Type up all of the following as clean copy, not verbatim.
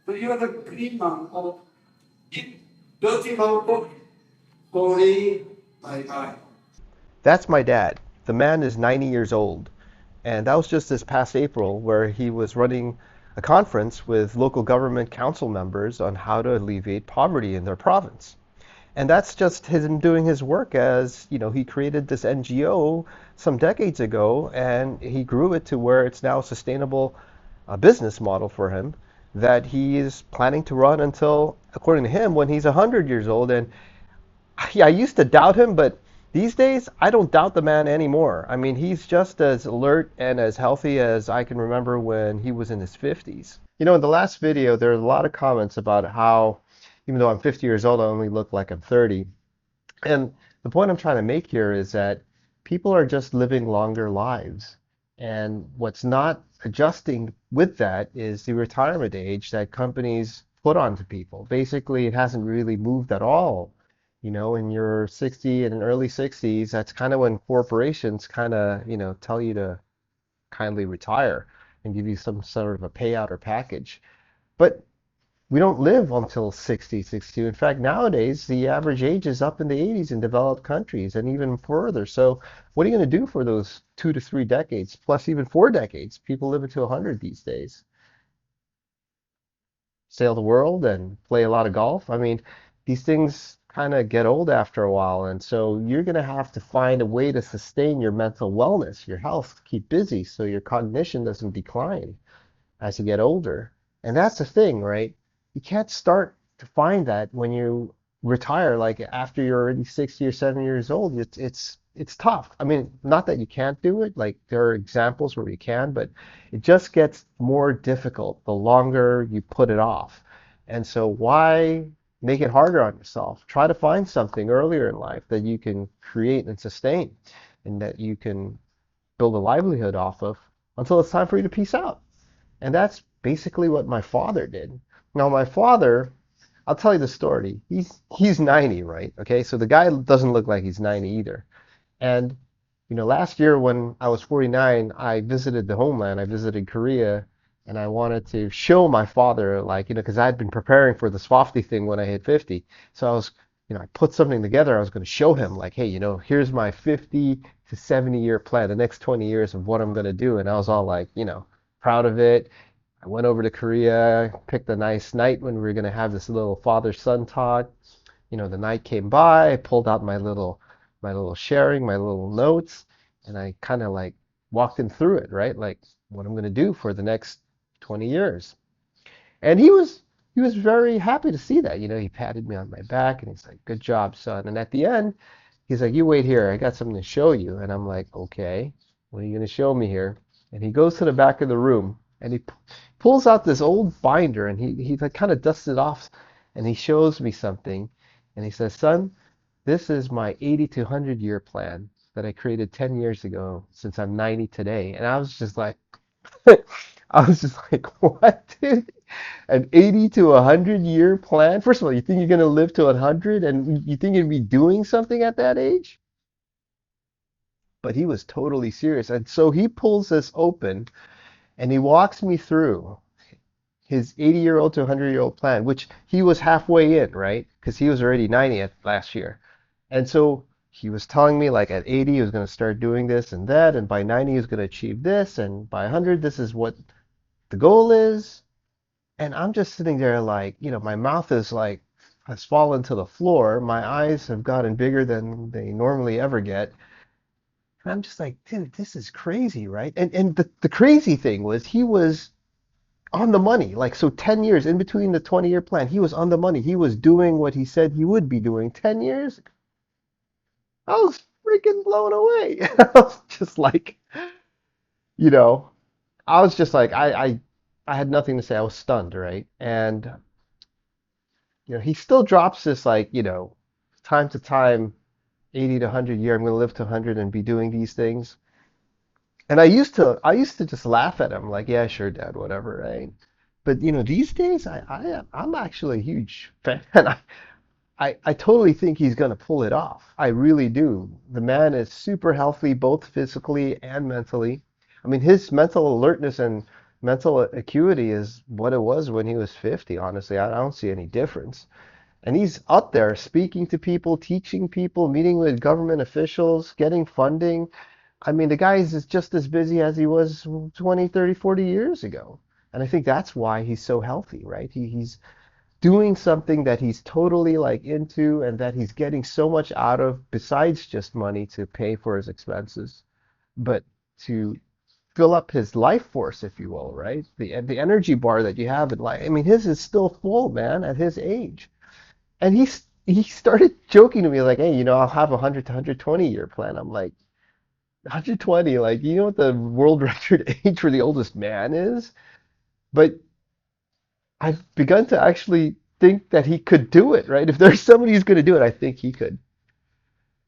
So you are the green monk of dirty monk of holy bye. That's my dad. The man is 90 years old. And that was just this past April where he was running a conference with local government council members on how to alleviate poverty in their province. And that's just him doing his work as, he created this NGO some decades ago and he grew it to where it's now a sustainable business model for him that he is planning to run until, according to him, when he's 100 years old. And I used to doubt him, but these days I don't doubt the man anymore. I mean, he's just as alert and as healthy as I can remember when he was in his 50s. In the last video, there are a lot of comments about how, even though I'm 50 years old, I only look like I'm 30. And the point I'm trying to make here is that people are just living longer lives. And what's not adjusting with that is the retirement age that companies put onto people. Basically, it hasn't really moved at all. In your 60 and early 60s, that's kind of when corporations kind of, tell you to kindly retire and give you some sort of a payout or package. But we don't live until 60, 62. In fact, nowadays, the average age is up in the 80s in developed countries and even further. So what are you going to do for those 2 to 3 decades, plus even 4 decades? People live into 100 these days. Sail the world and play a lot of golf. I mean, these things kind of get old after a while. And so you're going to have to find a way to sustain your mental wellness, your health, keep busy so your cognition doesn't decline as you get older. And that's the thing, right? You can't start to find that when you retire, like after you're already 60 or 70 years old. It's tough. I mean, not that you can't do it. Like there are examples where you can, but it just gets more difficult the longer you put it off. And so why make it harder on yourself? Try to find something earlier in life that you can create and sustain and that you can build a livelihood off of until it's time for you to peace out. And that's basically what my father did. Now, my father, I'll tell you the story. He's 90, right? Okay, so the guy doesn't look like he's 90 either. And last year when I was 49, I visited the homeland. I visited Korea, and I wanted to show my father, like, because I had been preparing for this FoFty thing when I hit 50. So I put something together. I was going to show him, like, hey, here's my 50 to 70 year plan, the next 20 years of what I'm going to do. And I was all like, proud of it. I went over to Korea, picked a nice night when we were going to have this little father-son talk. The night came by, I pulled out my little sharing, my little notes, and I kind of like walked him through it, right? Like what I'm going to do for the next 20 years. And he was very happy to see that. He patted me on my back and he's like, "Good job, son." And at the end, he's like, "You wait here. I got something to show you." And I'm like, "Okay, what are you going to show me here?" And he goes to the back of the room and he pulls out this old binder and he like kind of dusts it off and he shows me something and he says, "Son, this is my 80 to 100 year plan that I created 10 years ago since I'm 90 today." And I was just like, what, dude? An 80 to 100 year plan? First of all, you think you're going to live to 100 and you think you'd be doing something at that age? But he was totally serious. And so he pulls this open and he walks me through his 80-year-old to 100-year-old plan, which he was halfway in, right? Because he was already 90 last year. And so he was telling me like at 80 he was going to start doing this and that, and by 90 he was going to achieve this, and by 100 this is what the goal is. And I'm just sitting there like, my mouth is like has fallen to the floor. My eyes have gotten bigger than they normally ever get. And I'm just like, dude, this is crazy, right? And the crazy thing was he was on the money. Like, so 10 years in between the 20-year plan, he was on the money. He was doing what he said he would be doing 10 years. I was freaking blown away. I was just like, you know, I was just like, I had nothing to say. I was stunned, right? And, he still drops this, like, time to time, 80 to 100 year, I'm going to live to 100 and be doing these things. And I used to just laugh at him, like, yeah, sure, Dad, whatever, right? But these days, I'm actually a huge fan. I totally think he's gonna pull it off. I really do. The man is super healthy, both physically and mentally. I mean, his mental alertness and mental acuity is what it was when he was 50. Honestly, I don't see any difference. And he's out there speaking to people, teaching people, meeting with government officials, getting funding. I mean, the guy is just as busy as he was 20, 30, 40 years ago. And I think that's why he's so healthy, right? He's doing something that he's totally like into and that he's getting so much out of besides just money to pay for his expenses, but to fill up his life force, if you will, right? The energy bar that you have in life. I mean, his is still full, man, at his age. And he started joking to me like, "Hey, I'll have a 100 to 120 year plan." I'm like, 120, like, you know what the world record age for the oldest man is? But I've begun to actually think that he could do it, right? If there's somebody who's going to do it, I think he could.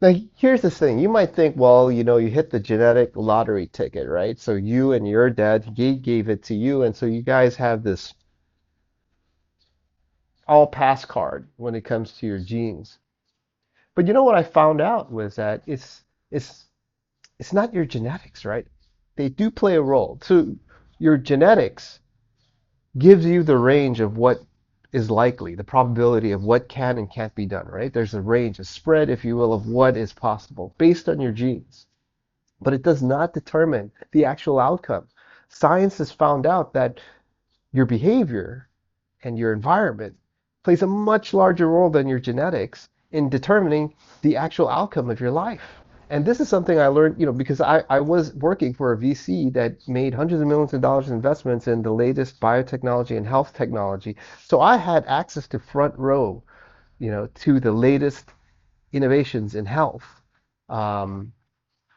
Now, here's the thing. You might think, well, you hit the genetic lottery ticket, right? So you and your dad, he gave it to you, and so you guys have this all pass card when it comes to your genes. But you know what I found out was that it's it's not your genetics, right? They do play a role. So your genetics gives you the range of what is likely, the probability of what can and can't be done, right? There's a range, a spread, if you will, of what is possible based on your genes. But it does not determine the actual outcome. Science has found out that your behavior and your environment plays a much larger role than your genetics in determining the actual outcome of your life. And this is something I learned, because I was working for a VC that made hundreds of millions of dollars in investments in the latest biotechnology and health technology. So I had access to front row, to the latest innovations in health. Um,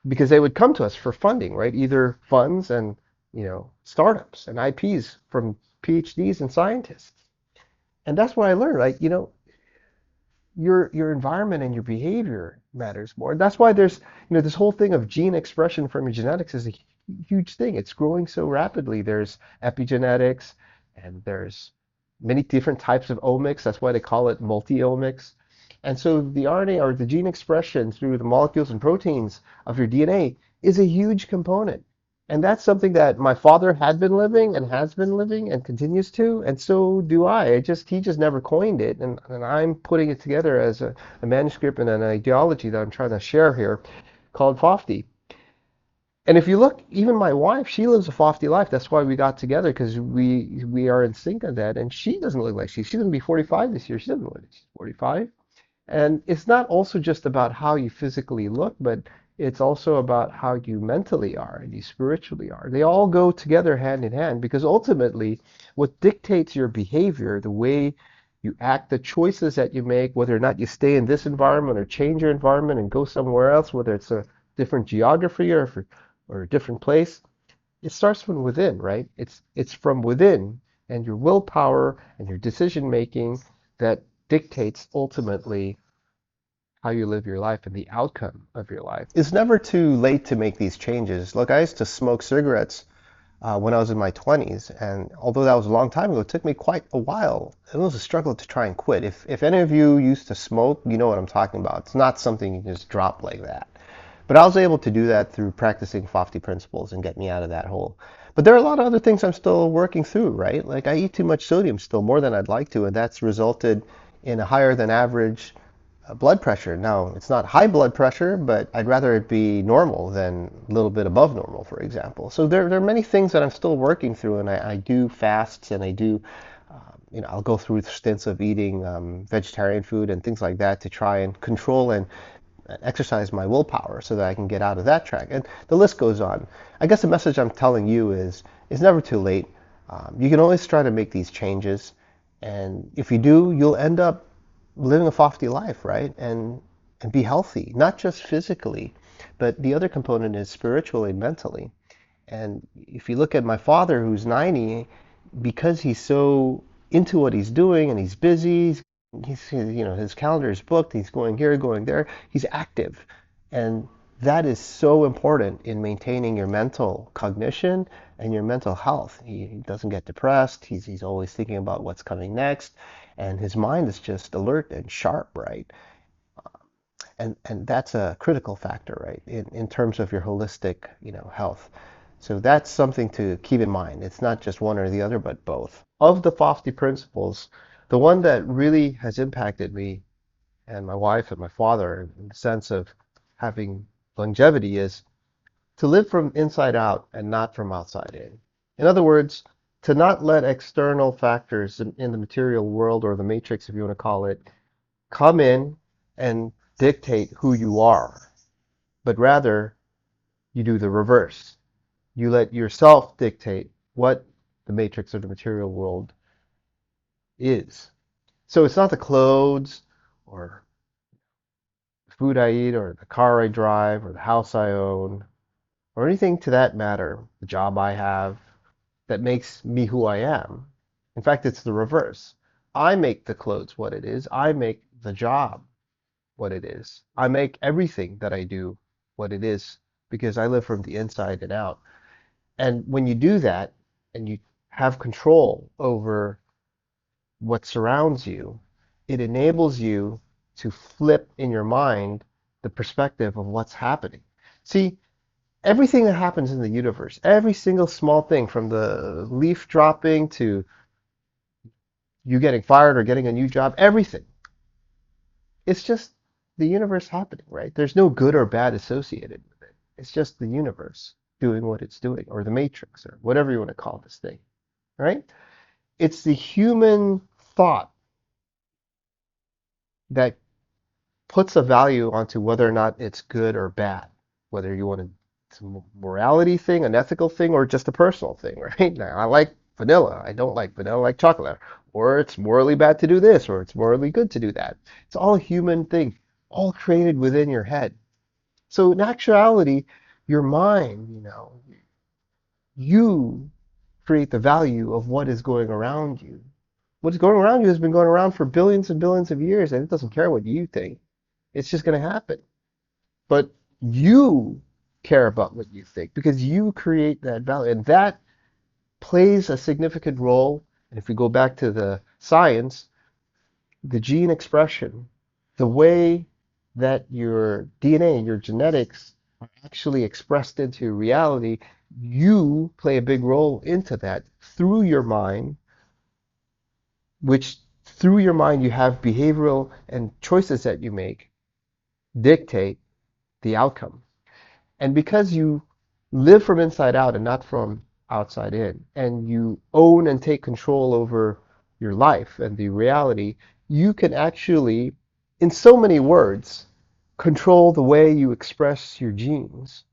because they would come to us for funding, right? Either funds and, startups and IPs from PhDs and scientists. And that's what I learned. Like, your environment and your behavior matters more. And that's why there's, this whole thing of gene expression from your genetics is a huge thing. It's growing so rapidly. There's epigenetics and there's many different types of omics. That's why they call it multi-omics. And so the RNA or the gene expression through the molecules and proteins of your DNA is a huge component. And that's something that my father had been living and has been living and continues to, and so do I. He just never coined it, and I'm putting it together as a manuscript and an ideology that I'm trying to share here called FoFty. And if you look, even my wife, she lives a FoFty life. That's why we got together because we are in sync on that. And she doesn't look like she's going to be 45 this year. She doesn't look like she's 45. And it's not also just about how you physically look, but it's also about how you mentally are and you spiritually are. They all go together hand in hand because ultimately, what dictates your behavior, the way you act, the choices that you make, whether or not you stay in this environment or change your environment and go somewhere else, whether it's a different geography or a different place, it starts from within, right? It's from within and your willpower and your decision making that dictates ultimately how you live your life and the outcome of your life. It's never too late to make these changes. Look, I used to smoke cigarettes when I was in my 20s, and although that was a long time ago, it took me quite a while. It was a struggle to try and quit. If any of you used to smoke, you know what I'm talking about. It's not something you just drop like that. But I was able to do that through practicing FoFty principles and get me out of that hole. But there are a lot of other things I'm still working through, right? Like I eat too much sodium still, more than I'd like to, and that's resulted in a higher than average blood pressure. Now, it's not high blood pressure, but I'd rather it be normal than a little bit above normal, for example. So there are many things that I'm still working through, and I do fasts and I do, I'll go through stints of eating vegetarian food and things like that to try and control and exercise my willpower so that I can get out of that track. And the list goes on. I guess the message I'm telling you is it's never too late. You can always try to make these changes. And if you do, you'll end up living a FoFty life, right? And be healthy, not just physically, but the other component is spiritually and mentally. And if you look at my father, who's 90, because he's so into what he's doing and he's busy, his calendar is booked, he's going here, going there, he's active. And that is so important in maintaining your mental cognition and your mental health. He doesn't get depressed, he's always thinking about what's coming next, and his mind is just alert and sharp, right? And that's a critical factor, right, in terms of your holistic, health. So that's something to keep in mind. It's not just one or the other, but both. Of the FoFty principles, the one that really has impacted me and my wife and my father in the sense of having longevity is to live from inside out and not from outside in. In other words, to not let external factors in the material world or the matrix, if you want to call it, come in and dictate who you are, but rather you do the reverse. You let yourself dictate what the matrix or the material world is. So it's not the clothes or the food I eat or the car I drive or the house I own or anything to that matter, the job I have, that makes me who I am. In fact, it's the reverse. I make the clothes what it is. I make the job what it is. I make everything that I do what it is because I live from the inside and out. And when you do that and you have control over what surrounds you, it enables you to flip in your mind the perspective of what's happening. See, everything that happens in the universe, every single small thing from the leaf dropping to you getting fired or getting a new job, everything. It's just the universe happening, right? There's no good or bad associated with it. It's just the universe doing what it's doing, or the matrix, or whatever you want to call this thing, right? It's the human thought that puts a value onto whether or not it's good or bad, whether you want to, it's a morality thing, an ethical thing, or just a personal thing, right? Now, I like vanilla. I don't like vanilla, I like chocolate. Or it's morally bad to do this, or it's morally good to do that. It's all a human thing, all created within your head. So in actuality, your mind, you create the value of what is going around you. What's going around you has been going around for billions and billions of years, and it doesn't care what you think. It's just going to happen. But you care about what you think because you create that value. And that plays a significant role. And if we go back to the science, the gene expression, the way that your DNA, your genetics are actually expressed into reality, you play a big role into that through your mind, which through your mind you have behavioral and choices that you make dictate the outcome. And because you live from inside out and not from outside in, and you own and take control over your life and the reality, you can actually, in so many words, control the way you express your genes.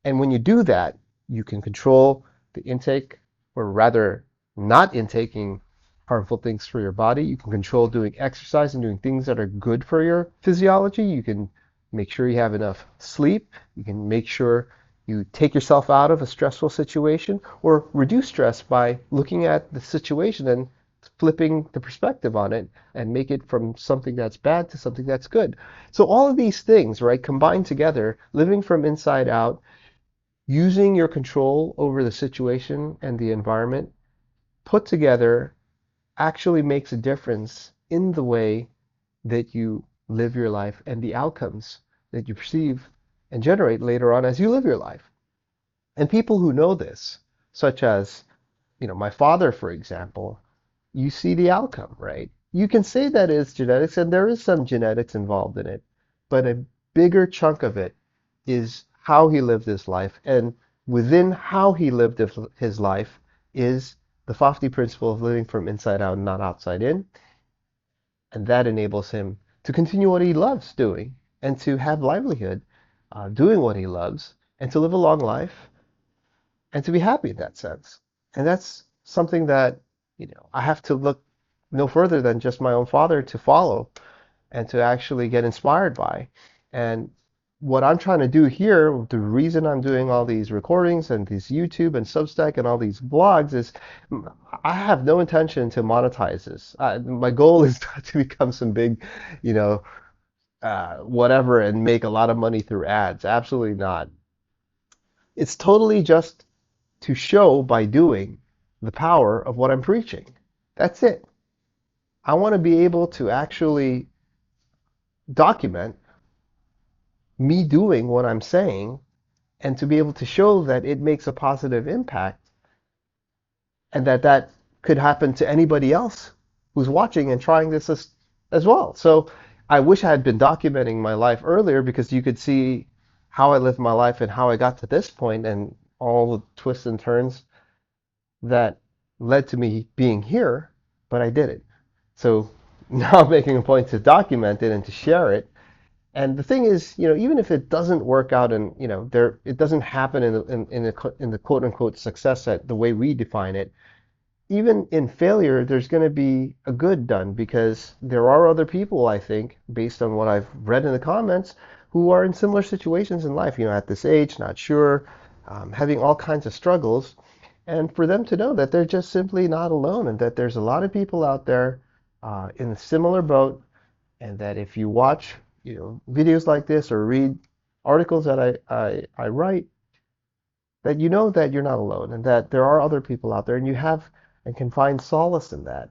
And when you do that, you can control the intake, or rather, not intaking harmful things for your body. You can control doing exercise and doing things that are good for your physiology. You can make sure you have enough sleep. You can make sure you take yourself out of a stressful situation or reduce stress by looking at the situation and flipping the perspective on it and make it from something that's bad to something that's good. So all of these things, right, combined together, living from inside out, using your control over the situation and the environment put together actually makes a difference in the way that you live your life and the outcomes that you perceive and generate later on as you live your life. And people who know this, such as, my father, for example, you see the outcome, right? You can say that it's genetics, and there is some genetics involved in it, but a bigger chunk of it is how he lived his life. And within how he lived his life is the FoFty principle of living from inside out and not outside in. And that enables him to continue what he loves doing and to have livelihood doing what he loves and to live a long life and to be happy in that sense. And that's something that, I have to look no further than just my own father to follow and to actually get inspired by. And what I'm trying to do here, the reason I'm doing all these recordings and these YouTube and Substack and all these blogs is I have no intention to monetize this. My goal is not to become some big, whatever and make a lot of money through ads. Absolutely not. It's totally just to show by doing the power of what I'm preaching. That's it. I want to be able to actually document me doing what I'm saying and to be able to show that it makes a positive impact and that that could happen to anybody else who's watching and trying this as well. So I wish I had been documenting my life earlier because you could see how I lived my life and how I got to this point and all the twists and turns that led to me being here, but I did it. So now I'm making a point to document it and to share it. And the thing is, even if it doesn't work out and, it doesn't happen in the quote unquote success at the way we define it, even in failure, there's going to be a good done because there are other people, I think, based on what I've read in the comments, who are in similar situations in life, at this age, not sure, having all kinds of struggles. And for them to know that they're just simply not alone and that there's a lot of people out there in a similar boat, and that if you watch, videos like this or read articles that I write, that you know that you're not alone and that there are other people out there and you have and can find solace in that.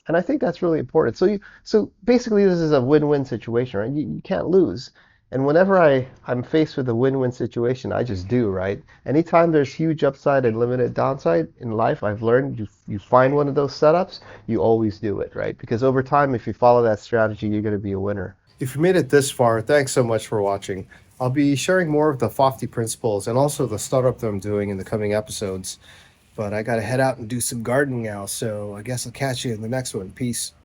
And I think that's really important. So basically this is a win-win situation, right? You can't lose. And whenever I'm faced with a win-win situation, I just do, right? Anytime there's huge upside and limited downside in life, I've learned you find one of those setups, you always do it, right? Because over time, if you follow that strategy, you're going to be a winner. If you made it this far, thanks so much for watching. I'll be sharing more of the FoFty principles and also the startup that I'm doing in the coming episodes. But I got to head out and do some gardening now, so I guess I'll catch you in the next one. Peace.